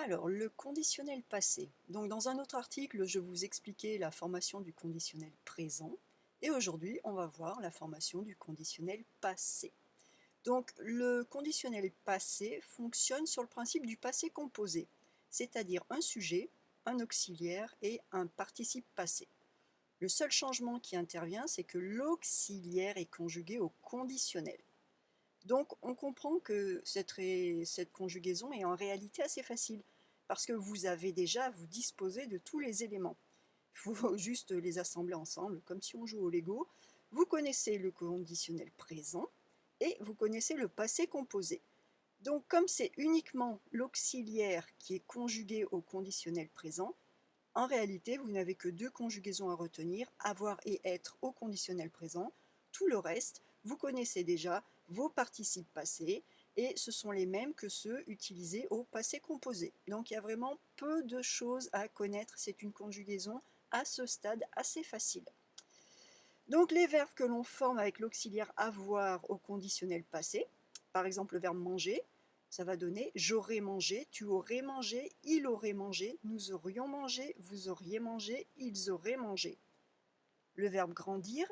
Alors, le conditionnel passé. Donc, dans un autre article, je vous expliquais la formation du conditionnel présent. Et aujourd'hui, on va voir la formation du conditionnel passé. Donc, le conditionnel passé fonctionne sur le principe du passé composé, c'est-à-dire un sujet, un auxiliaire et un participe passé. Le seul changement qui intervient, c'est que l'auxiliaire est conjugué au conditionnel. Donc, on comprend que cette conjugaison est en réalité assez facile, parce que vous avez déjà, vous disposez de tous les éléments. Il faut juste les assembler ensemble, comme si on joue au Lego. Vous connaissez le conditionnel présent et vous connaissez le passé composé. Donc, comme c'est uniquement l'auxiliaire qui est conjugué au conditionnel présent, en réalité, vous n'avez que deux conjugaisons à retenir, avoir et être au conditionnel présent. Tout le reste, vous connaissez déjà vos participes passés et ce sont les mêmes que ceux utilisés au passé composé. Donc il y a vraiment peu de choses à connaître, c'est une conjugaison à ce stade assez facile. Donc les verbes que l'on forme avec l'auxiliaire avoir au conditionnel passé, par exemple le verbe manger, ça va donner j'aurais mangé, tu aurais mangé, il aurait mangé, nous aurions mangé, vous auriez mangé, ils auraient mangé. Le verbe grandir,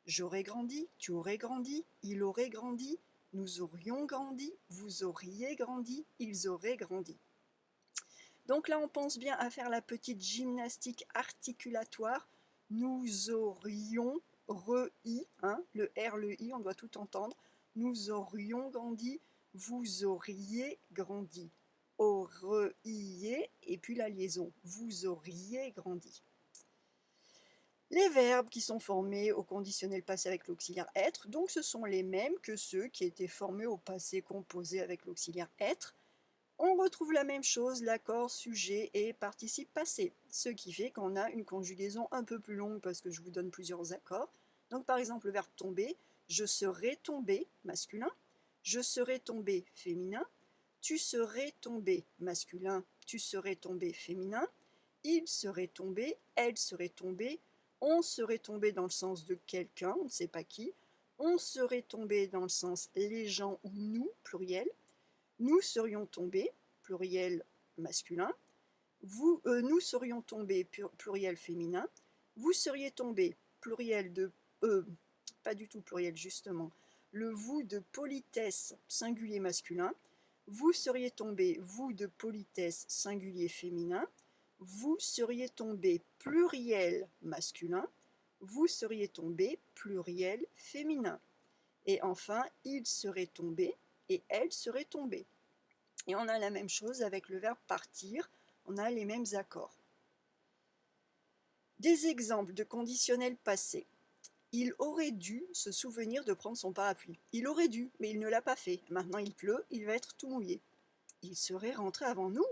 j'aurais grandi, tu aurais grandi, il aurait grandi, nous aurions grandi, vous auriez grandi, ils auraient grandi. Donc là, on pense bien à faire la petite gymnastique articulatoire. Nous aurions re-i, hein, le R, le I, on doit tout entendre. Nous aurions grandi, vous auriez grandi. Auriez, et puis la liaison, vous auriez grandi. Les verbes qui sont formés au conditionnel passé avec l'auxiliaire être, donc ce sont les mêmes que ceux qui étaient formés au passé composé avec l'auxiliaire être. On retrouve la même chose, l'accord, sujet et participe passé, ce qui fait qu'on a une conjugaison un peu plus longue parce que je vous donne plusieurs accords. Donc par exemple le verbe tomber, je serais tombé, masculin, je serais tombé, féminin, tu serais tombé, masculin, tu serais tombé, féminin, il serait tombé, elle serait tombée, on serait tombé dans le sens de quelqu'un, on ne sait pas qui, on serait tombé dans le sens les gens ou nous, pluriel, nous serions tombés, pluriel masculin, nous serions tombés, pluriel féminin, vous seriez tombés, pluriel de... pas du tout pluriel justement, le vous de politesse, singulier masculin, vous seriez tombés, vous de politesse, singulier féminin, vous seriez tombés, pluriel masculin, vous seriez tombés, pluriel féminin. Et enfin, il serait tombé et elle serait tombée. Et on a la même chose avec le verbe partir, on a les mêmes accords. Des exemples de conditionnels passés. Il aurait dû se souvenir de prendre son parapluie. Il aurait dû, mais il ne l'a pas fait. Maintenant il pleut, il va être tout mouillé. Il serait rentré avant nous.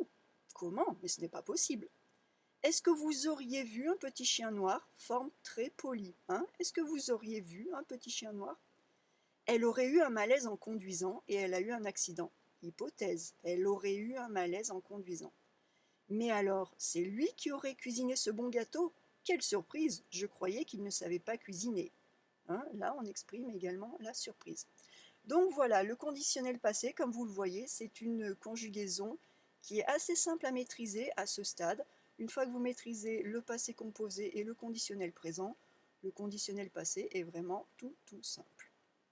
Comment? Mais ce n'est pas possible. Est-ce que vous auriez vu un petit chien noir? Forme très polie. Hein? Est-ce que vous auriez vu un petit chien noir? Elle aurait eu un malaise en conduisant et elle a eu un accident. Hypothèse, elle aurait eu un malaise en conduisant. Mais alors, c'est lui qui aurait cuisiné ce bon gâteau? Quelle surprise! Je croyais qu'il ne savait pas cuisiner. Hein, là, on exprime également la surprise. Donc voilà, le conditionnel passé, comme vous le voyez, c'est une conjugaison qui est assez simple à maîtriser à ce stade. Une fois que vous maîtrisez le passé composé et le conditionnel présent, le conditionnel passé est vraiment tout simple.